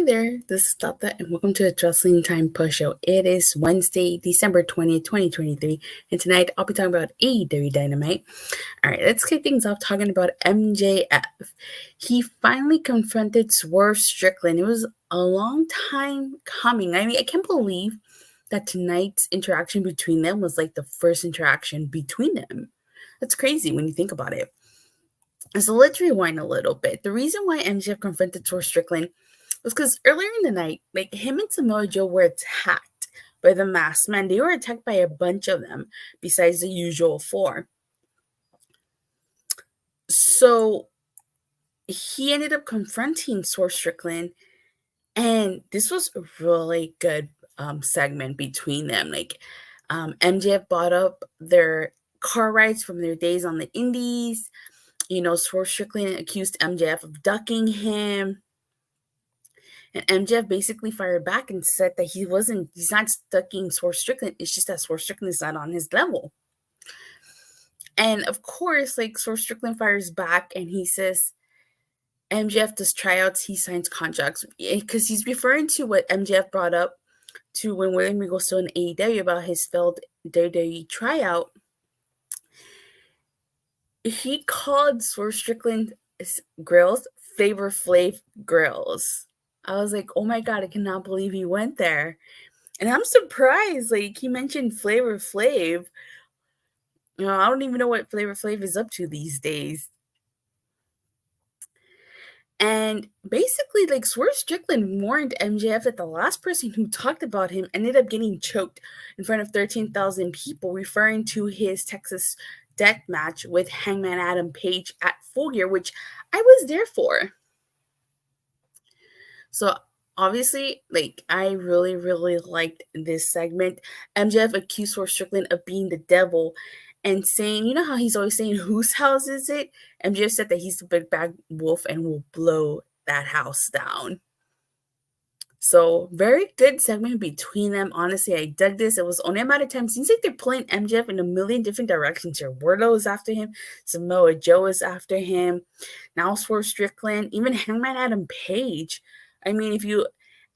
there, this is Tata, and welcome to the Wrestling Time Push Show. It is Wednesday, December 20th, 2023, and tonight I'll be talking about AEW Dynamite. Alright, let's kick things off talking about MJF. He finally confronted Swerve Strickland. It was a long time coming. I mean, I can't believe that tonight's interaction between them was like the first interaction between them. That's crazy when you think about it. So let's rewind a little bit. The reason why MJF confronted Swerve Strickland was because earlier in the night, like him and Samoa Joe were attacked by the masked men. They were attacked by a bunch of them besides the usual four. So he ended up confronting Swerve Strickland, and this was a really good segment between them. Like MJF brought up their car rides from their days on the indies. You know, Swerve Strickland accused MJF of ducking him. And MJF basically fired back and said that he's not ducking Swerve Strickland. It's just that Swerve Strickland is not on his level. And of course, like Swerve Strickland fires back and he says, MJF does tryouts, he signs contracts. Because he's referring to what MJF brought up to when William Regal still in AEW about his failed WWE tryout. He called Swerve Strickland grills Flavor Flav grills. I was like, oh my God, I cannot believe he went there. And I'm surprised. Like, he mentioned Flavor Flav. You know, I don't even know what Flavor Flav is up to these days. And basically, like, Swerve Strickland warned MJF that the last person who talked about him ended up getting choked in front of 13,000 people, referring to his Texas death match with Hangman Adam Page at Full Gear, which I was there for. So obviously, like, I really, really liked this segment. MJF accused Swerve Strickland of being the devil and saying, you know how he's always saying, whose house is it? MJF said that he's the big bad wolf and will blow that house down. So very good segment between them. Honestly, I dug this. It was only a matter of time. Seems like they're pulling MJF in a million different directions here. Wardlow is after him. Samoa Joe is after him. Now Swerve Strickland. Even Hangman Adam Page. I mean, if you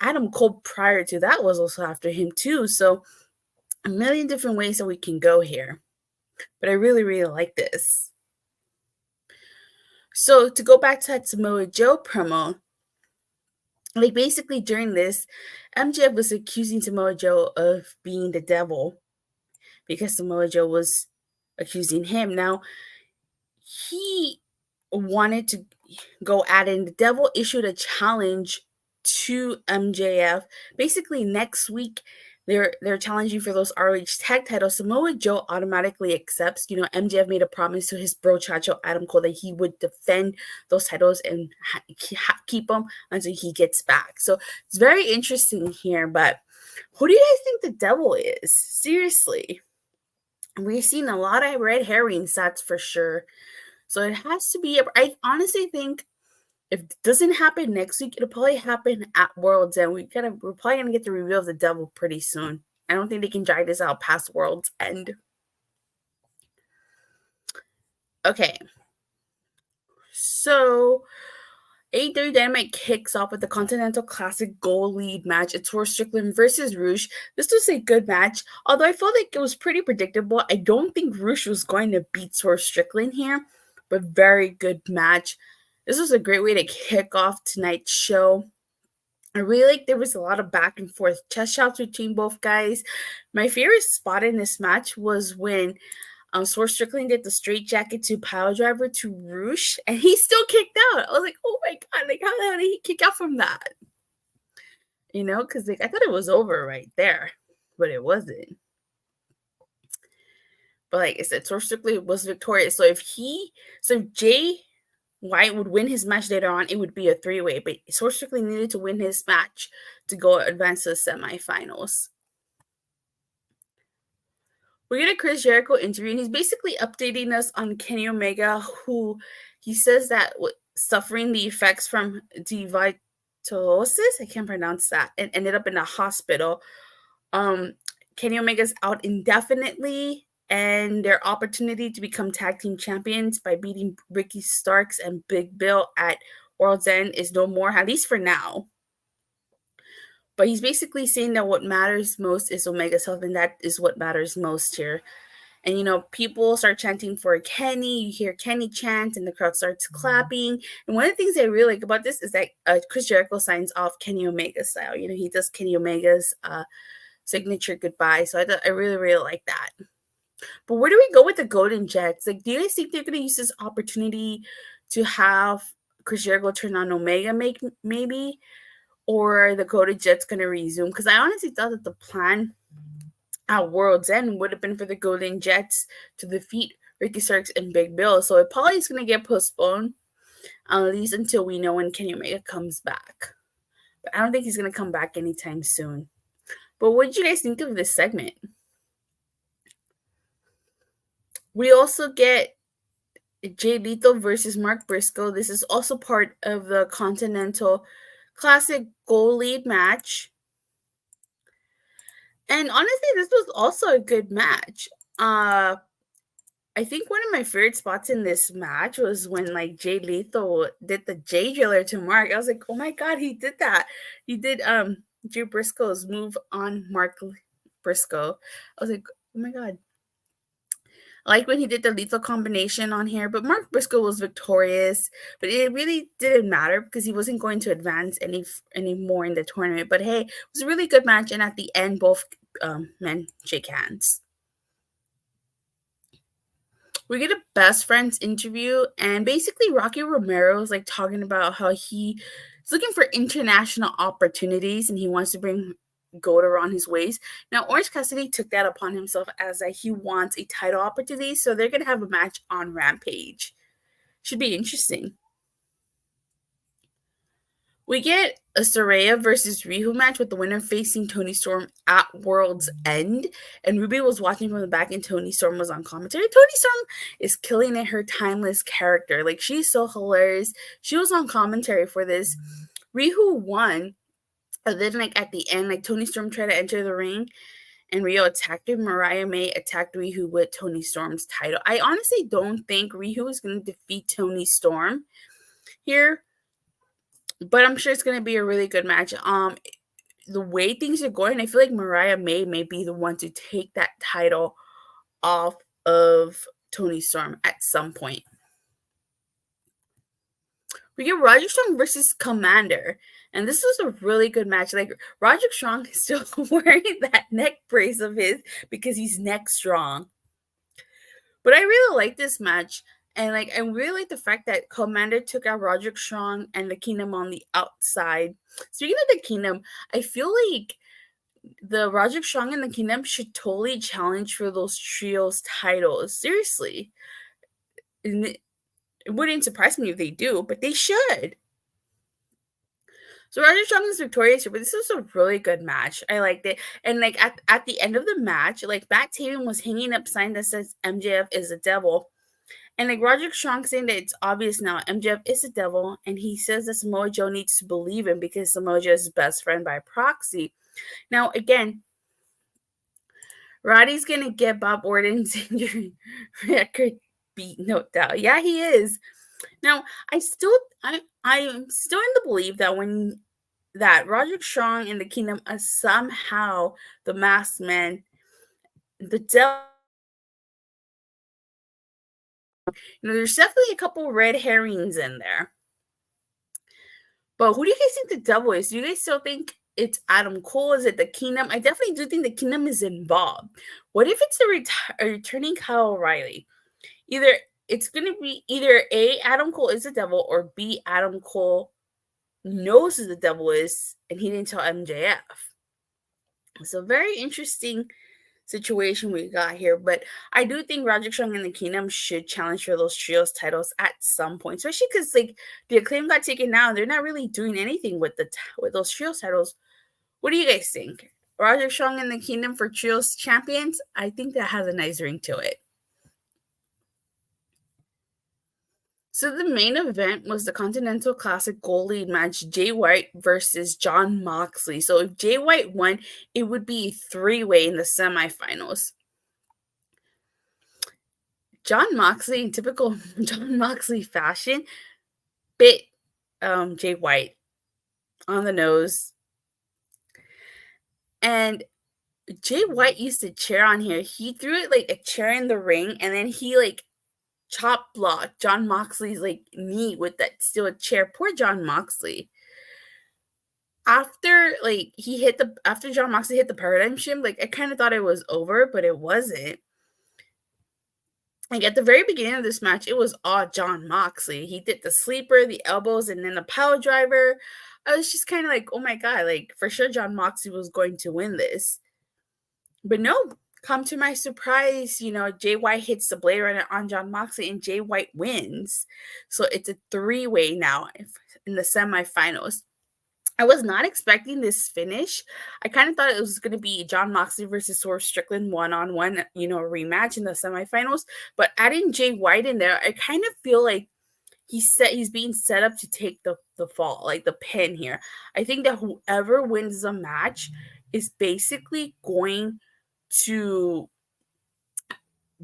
Adam Cole prior to that was also after him too. So a million different ways that we can go here. But I really, really like this. So to go back to that Samoa Joe promo, like basically during this, MJF was accusing Samoa Joe of being the devil because Samoa Joe was accusing him. Now, he wanted to go at it, and the devil issued a challenge to MJF. Basically, next week, they're challenging for those ROH tag titles. Samoa Joe automatically accepts. You know, MJF made a promise to his bro Chacho Adam Cole that he would defend those titles and keep them until he gets back. So it's very interesting here. But who do you guys think the devil is? Seriously, we've seen a lot of red herrings, that's for sure. So it has to be. I honestly think if it doesn't happen next week, it'll probably happen at World's End. We're probably gonna get the reveal of the devil pretty soon. I don't think they can drag this out past World's End. Okay. So AEW Dynamite kicks off with the Continental Classic Gold Lead match. It's Swerve Strickland versus Rouge. This was a good match, although I felt like it was pretty predictable. I don't think Rouge was going to beat Swerve Strickland here, but very good match. This was a great way to kick off tonight's show. I really like there was a lot of back and forth chest shots between both guys. My favorite spot in this match was when Swerve Strickland did the straight jacket to pile driver to Rouge, and he still kicked out. I was like, oh my God, like how the hell did he kick out from that? You know, because like I thought it was over right there, but it wasn't. But like I said, Swerve Strickland was victorious. So if Jay White would win his match later on, it would be a three-way. But Swerve Strickland needed to win his match to go advance to the semifinals. We get a Chris Jericho interview, and he's basically updating us on Kenny Omega, who he says that suffering the effects from devitalosis, I can't pronounce that, and ended up in a hospital. Kenny Omega's out indefinitely, and their opportunity to become tag team champions by beating Ricky Starks and Big Bill at World's End is no more, at least for now. But he's basically saying that what matters most is Omega's health, and that is what matters most here. And, people start chanting for Kenny. You hear Kenny chant, and the crowd starts clapping. And one of the things I really like about this is that Chris Jericho signs off Kenny Omega style. He does Kenny Omega's signature goodbye. So I really, really like that. But where do we go with the Golden Jets? Like, do you guys think they're going to use this opportunity to have Chris Jericho turn on Omega, maybe? Or the Golden Jets going to resume? Because I honestly thought that the plan at World's End would have been for the Golden Jets to defeat Ricky Starks and Big Bill. So it probably is going to get postponed, at least until we know when Kenny Omega comes back. But I don't think he's going to come back anytime soon. But what did you guys think of this segment? We also get Jay Lethal versus Mark Briscoe. This is also part of the Continental Classic Gold Lead match. And honestly, this was also a good match. I think one of my favorite spots in this match was when Jay Lethal did the J Driller to Mark. I was like, oh my god, he did that. He did Jay Briscoe's move on Mark Briscoe. I was like, oh my god. I like when he did the lethal combination on here, but Mark Briscoe was victorious. But it really didn't matter because he wasn't going to advance any more in the tournament. But hey, it was a really good match, and at the end, both men shake hands. We get a best friends interview, and basically Rocky Romero is talking about how he's looking for international opportunities, and he wants to bring Gold around his waist. Now, Orange Cassidy took that upon himself as he wants a title opportunity, so they're going to have a match on Rampage. Should be interesting. We get a Saraya versus Riho match with the winner facing Toni Storm at World's End. And Ruby was watching from the back, and Toni Storm was on commentary. Toni Storm is killing it, her timeless character. She's so hilarious. She was on commentary for this. Riho won. And then, at the end, Toni Storm tried to enter the ring, and Riho attacked her. Mariah May attacked Riho with Toni Storm's title. I honestly don't think Riho is going to defeat Toni Storm here, but I'm sure it's going to be a really good match. The way things are going, I feel like Mariah May be the one to take that title off of Toni Storm at some point. We get Roderick Strong versus Komander. And this was a really good match. Roderick Strong is still wearing that neck brace of his because he's neck strong. But I really like this match. And I really like the fact that Komander took out Roderick Strong and the Kingdom on the outside. Speaking of the Kingdom, I feel like the Roderick Strong and the Kingdom should totally challenge for those trios titles. Seriously. And it wouldn't surprise me if they do, but they should. So Roderick Strong is victorious here, but this was a really good match. I liked it. And at the end of the match, Matt Taven was hanging up sign that says MJF is a devil. And Roderick Strong saying that it's obvious now MJF is a devil, and he says that Samoa Joe needs to believe him because Samoa Joe is his best friend by proxy. Now again, Roddy's gonna get Bob Orton's injury record beat, no doubt. Yeah, he is. Now, I'm still in the belief that Roderick Strong and the Kingdom are somehow the Masked Man, the devil. There's definitely a couple red herrings in there. But who do you guys think the devil is? Do you guys still think it's Adam Cole? Is it the Kingdom? I definitely do think the Kingdom is involved. What if it's a returning Kyle O'Reilly? It's going to be either A, Adam Cole is the devil, or B, Adam Cole knows who the devil is, and he didn't tell MJF. It's a very interesting situation we got here, but I do think Roderick Strong and the Kingdom should challenge for those trios titles at some point, especially because the Acclaim got taken down. They're not really doing anything with those trios titles. What do you guys think? Roderick Strong and the Kingdom for trios champions? I think that has a nice ring to it. So the main event was the Continental Classic Gold Lead match, Jay White versus Jon Moxley. So if Jay White won, it would be a three-way in the semifinals. Jon Moxley, in typical Jon Moxley fashion, bit Jay White on the nose. And Jay White used a chair on here. He threw it like a chair in the ring, and then he like chop blocked Jon Moxley's like knee with that steel chair. Poor Jon Moxley. After Jon Moxley hit the paradigm shift, like I kind of thought it was over, but it wasn't. Like at the very beginning of this match, it was all Jon Moxley. He did the sleeper, the elbows, and then the power driver. I was just kind of like, oh my god, like for sure Jon Moxley was going to win this. But no, come to my surprise, Jay White hits the Blade Runner on Jon Moxley and Jay White wins. So it's a 3-way now in the semifinals. I was not expecting this finish. I kind of thought it was going to be Jon Moxley versus Swerve Strickland one-on-one, rematch in the semifinals. But adding Jay White in there, I kind of feel like he's being set up to take the fall, like the pin here. I think that whoever wins the match is basically going to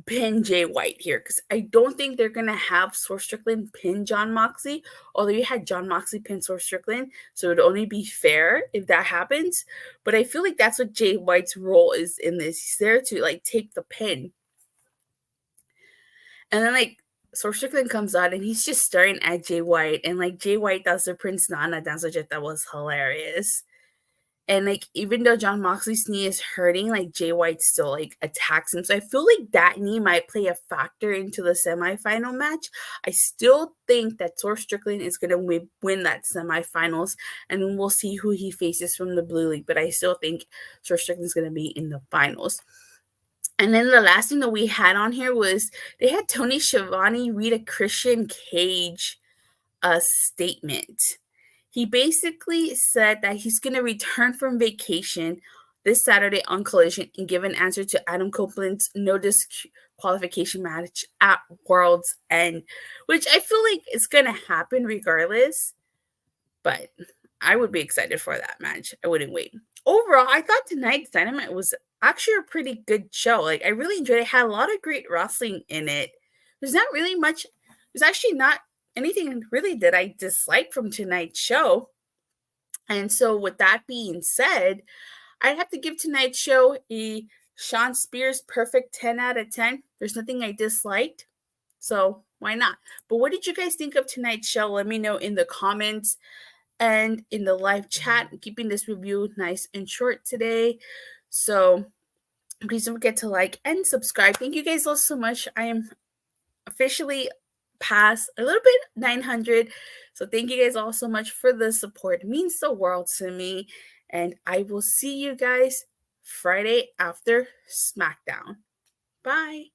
pin Jay White here, because I don't think they're gonna have Swerve Strickland pin Jon Moxley, although you had Jon Moxley pin Swerve Strickland, so it would only be fair if that happens. But I feel like that's what Jay White's role is in this. He's there to like take the pin. And then like Swerve Strickland comes out and he's just staring at Jay White, and like Jay White does the Prince Nana dance, which I thought was hilarious. And like even though Jon Moxley's knee is hurting, like Jay White still like attacks him. So I feel like that knee might play a factor into the semifinal match. I still think that Swerve Strickland is gonna win that semifinals, and we'll see who he faces from the Blue League. But I still think Swerve Strickland's gonna be in the finals. And then the last thing that we had on here was they had Tony Schiavone read a Christian Cage statement. He basically said that he's going to return from vacation this Saturday on Collision and give an answer to Adam Copeland's no disqualification match at World's End, which I feel like is going to happen regardless, but I would be excited for that match. I wouldn't wait. Overall, I thought tonight's Dynamite was actually a pretty good show. Like, I really enjoyed it. It had a lot of great wrestling in it. There's actually not anything really that I dislike from tonight's show. And so with that being said, I'd have to give tonight's show a Sean Spears perfect 10 out of 10. There's nothing I disliked, so why not? But what did you guys think of tonight's show? Let me know in the comments and in the live chat. I'm keeping this review nice and short today, so please don't forget to like and subscribe. Thank you guys all so much. I am officially past a little bit 900, so thank you guys all so much for the support. It means the world to me, and I will see you guys Friday after SmackDown. Bye.